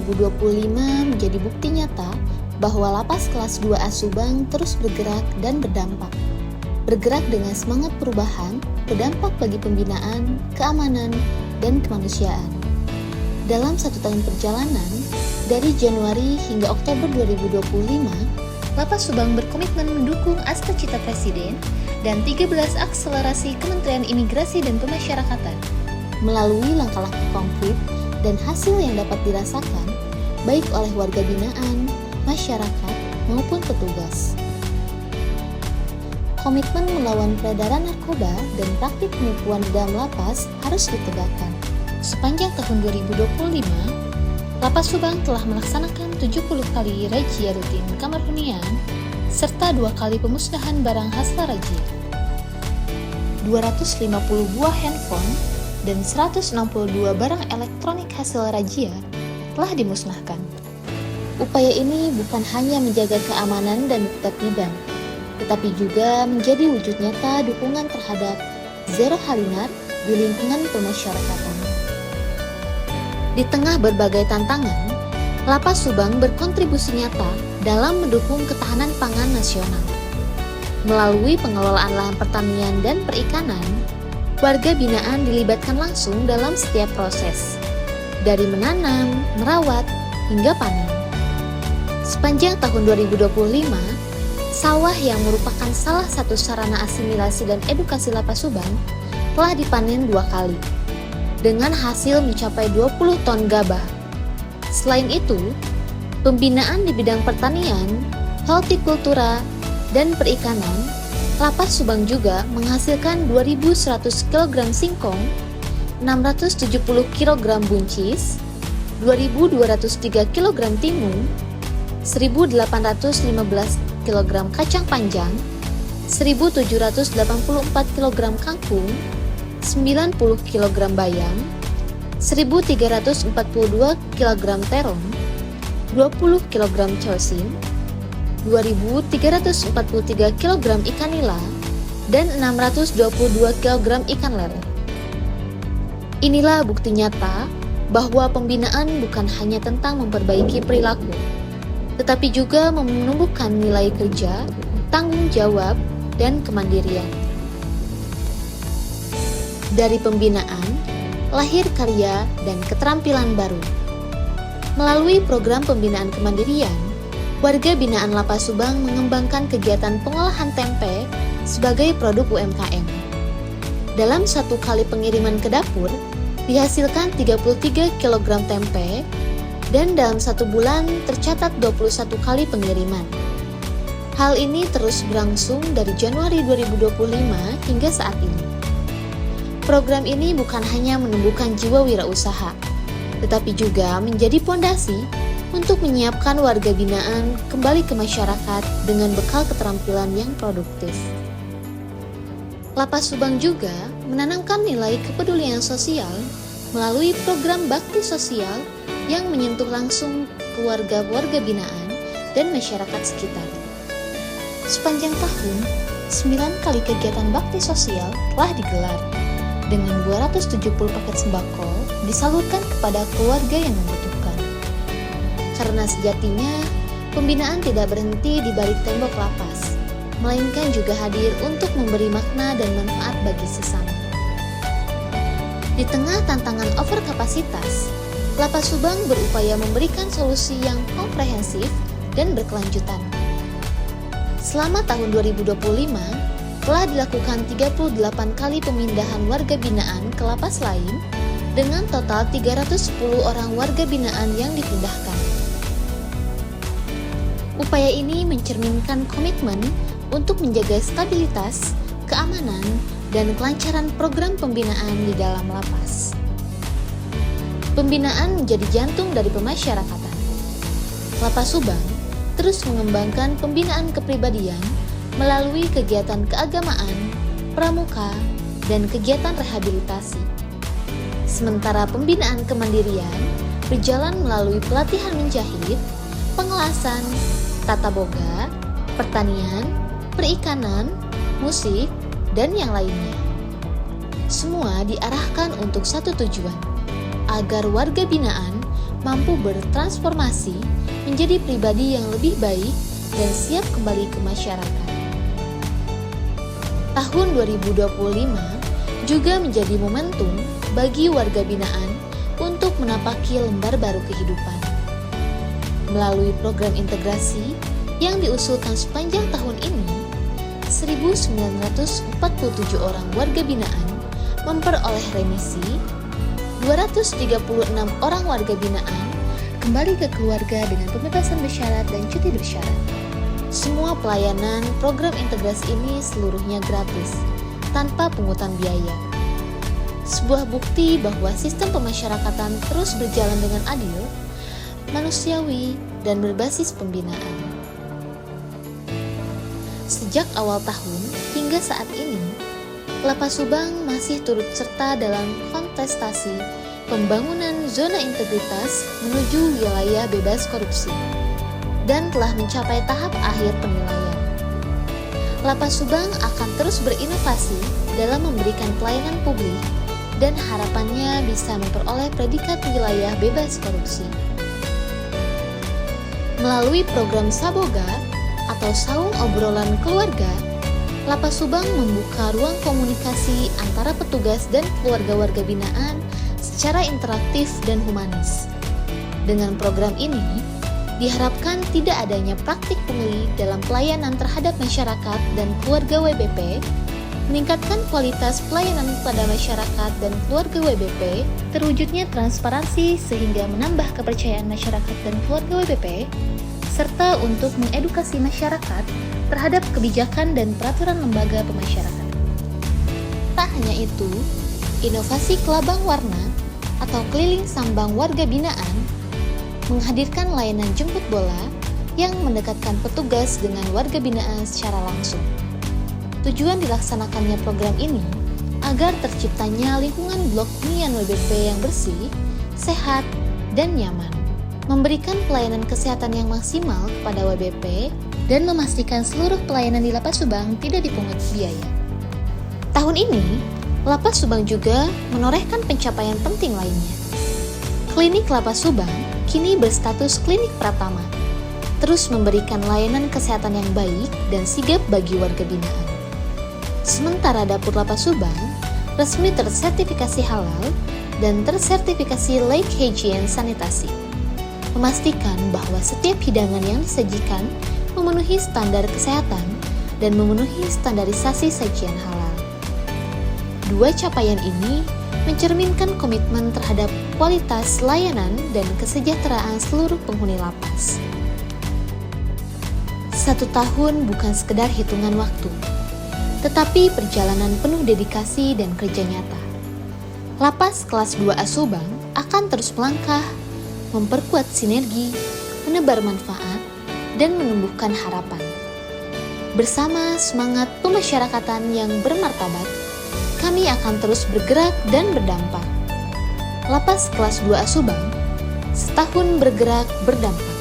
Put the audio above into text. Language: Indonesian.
2025 menjadi bukti nyata bahwa Lapas Kelas 2A Subang terus bergerak dan berdampak. Bergerak dengan semangat perubahan, berdampak bagi pembinaan, keamanan, dan kemanusiaan. Dalam 1 tahun perjalanan, dari Januari hingga Oktober 2025, Lapas Subang berkomitmen mendukung Cita Presiden dan 13 akselerasi Kementerian Imigrasi dan Pemasyarakatan. Melalui langkah-langkah konkret dan hasil yang dapat dirasakan, baik oleh warga binaan, masyarakat, maupun petugas. Komitmen melawan peredaran narkoba dan praktik penipuan di dalam lapas harus ditegakkan. Sepanjang tahun 2025, Lapas Subang telah melaksanakan 70 kali razia rutin kamar hunian serta 2 kali pemusnahan barang hasil razia. 250 buah handphone dan 162 barang elektronik hasil razia telah dimusnahkan. Upaya ini bukan hanya menjaga keamanan dan ketertiban, tetapi juga menjadi wujud nyata dukungan terhadap zero halinar di lingkungan pemasyarakatan. Di tengah berbagai tantangan, Lapas Subang berkontribusi nyata dalam mendukung ketahanan pangan nasional. Melalui pengelolaan lahan pertanian dan perikanan, warga binaan dilibatkan langsung dalam setiap proses, dari menanam, merawat, hingga panen. Sepanjang tahun 2025, sawah yang merupakan salah satu sarana asimilasi dan edukasi Lapas Subang telah dipanen 2 kali, dengan hasil mencapai 20 ton gabah. Selain itu, pembinaan di bidang pertanian, hortikultura, dan perikanan, Lapas Subang juga menghasilkan 2.100 kg singkong, 670 kg buncis, 2.203 kg timun, 1.815 kg kacang panjang, 1.784 kg kangkung, 90 kg bayam, 1.342 kg terong, 20 kg cosin, 2.343 kg ikan nila, dan 622 kg ikan lele. Inilah bukti nyata bahwa pembinaan bukan hanya tentang memperbaiki perilaku, tetapi juga menumbuhkan nilai kerja, tanggung jawab, dan kemandirian. Dari pembinaan, lahir karya dan keterampilan baru. Melalui program pembinaan kemandirian, warga binaan Lapas Subang mengembangkan kegiatan pengolahan tempe sebagai produk UMKM. Dalam 1 kali pengiriman ke dapur, dihasilkan 33 kg tempe, dan dalam 1 bulan tercatat 21 kali pengiriman. Hal ini terus berlangsung dari Januari 2025 hingga saat ini. Program ini bukan hanya menumbuhkan jiwa wirausaha, tetapi juga menjadi fondasi untuk menyiapkan warga binaan kembali ke masyarakat dengan bekal keterampilan yang produktif. Lapas Subang juga menanamkan nilai kepedulian sosial melalui program bakti sosial yang menyentuh langsung keluarga-warga binaan dan masyarakat sekitar. Sepanjang tahun, 9 kali kegiatan bakti sosial telah digelar, dengan 270 paket sembako disalurkan kepada keluarga yang membutuhkan. Karena sejatinya, pembinaan tidak berhenti di balik tembok lapas, melainkan juga hadir untuk memberi makna dan manfaat bagi sesama. Di tengah tantangan overkapasitas, Lapas Subang berupaya memberikan solusi yang komprehensif dan berkelanjutan. Selama tahun 2025, telah dilakukan 38 kali pemindahan warga binaan ke lapas lain dengan total 310 orang warga binaan yang dipindahkan. Upaya ini mencerminkan komitmen untuk menjaga stabilitas, keamanan, dan kelancaran program pembinaan di dalam lapas. Pembinaan menjadi jantung dari pemasyarakatan. Lapas Subang terus mengembangkan pembinaan kepribadian melalui kegiatan keagamaan, pramuka, dan kegiatan rehabilitasi. Sementara pembinaan kemandirian berjalan melalui pelatihan menjahit, pengelasan, tata boga, pertanian, perikanan, musik, dan yang lainnya. Semua diarahkan untuk satu tujuan, agar warga binaan mampu bertransformasi menjadi pribadi yang lebih baik dan siap kembali ke masyarakat. Tahun 2025 juga menjadi momentum bagi warga binaan untuk menapaki lembar baru kehidupan. Melalui program integrasi yang diusulkan sepanjang tahun ini, 1.947 orang warga binaan memperoleh remisi, 236 orang warga binaan kembali ke keluarga dengan pembebasan bersyarat dan cuti bersyarat. Semua pelayanan program integrasi ini seluruhnya gratis, tanpa pungutan biaya. Sebuah bukti bahwa sistem pemasyarakatan terus berjalan dengan adil, manusiawi, dan berbasis pembinaan. Sejak awal tahun hingga saat ini, Lapas Subang masih turut serta dalam kontestasi pembangunan zona integritas menuju wilayah bebas korupsi dan telah mencapai tahap akhir penilaian. Lapas Subang akan terus berinovasi dalam memberikan pelayanan publik dan harapannya bisa memperoleh predikat wilayah bebas korupsi. Melalui program Saboga atau Saung Obrolan Keluarga, Lapas Subang membuka ruang komunikasi antara petugas dan keluarga warga binaan secara interaktif dan humanis. Dengan program ini, diharapkan tidak adanya praktik pungli dalam pelayanan terhadap masyarakat dan keluarga WBP, meningkatkan kualitas pelayanan kepada masyarakat dan keluarga WBP, terwujudnya transparansi sehingga menambah kepercayaan masyarakat dan keluarga WBP, serta untuk mengedukasi masyarakat terhadap kebijakan dan peraturan lembaga pemasyarakatan. Tak hanya itu, inovasi Kelabang Warna atau keliling sambang warga binaan menghadirkan layanan jemput bola yang mendekatkan petugas dengan warga binaan secara langsung. Tujuan dilaksanakannya program ini agar terciptanya lingkungan blok hunian WBP yang bersih, sehat, dan nyaman, memberikan pelayanan kesehatan yang maksimal kepada WBP, dan memastikan seluruh pelayanan di Lapas Subang tidak dipungut biaya. Tahun ini, Lapas Subang juga menorehkan pencapaian penting lainnya. Klinik Lapas Subang kini berstatus klinik pratama, terus memberikan layanan kesehatan yang baik dan sigap bagi warga binaan. Sementara Dapur Lapas Subang resmi tersertifikasi halal dan tersertifikasi Lake Hygiene Sanitasi, memastikan bahwa setiap hidangan yang disajikan memenuhi standar kesehatan dan memenuhi standarisasi sajian halal. Dua capaian ini mencerminkan komitmen terhadap kualitas layanan dan kesejahteraan seluruh penghuni lapas. 1 tahun bukan sekedar hitungan waktu, tetapi perjalanan penuh dedikasi dan kerja nyata. Lapas kelas 2A Subang akan terus melangkah, memperkuat sinergi, menebar manfaat, dan menumbuhkan harapan. Bersama semangat pemasyarakatan yang bermartabat, kami akan terus bergerak dan berdampak. Lapas kelas 2A Subang, setahun bergerak berdampak.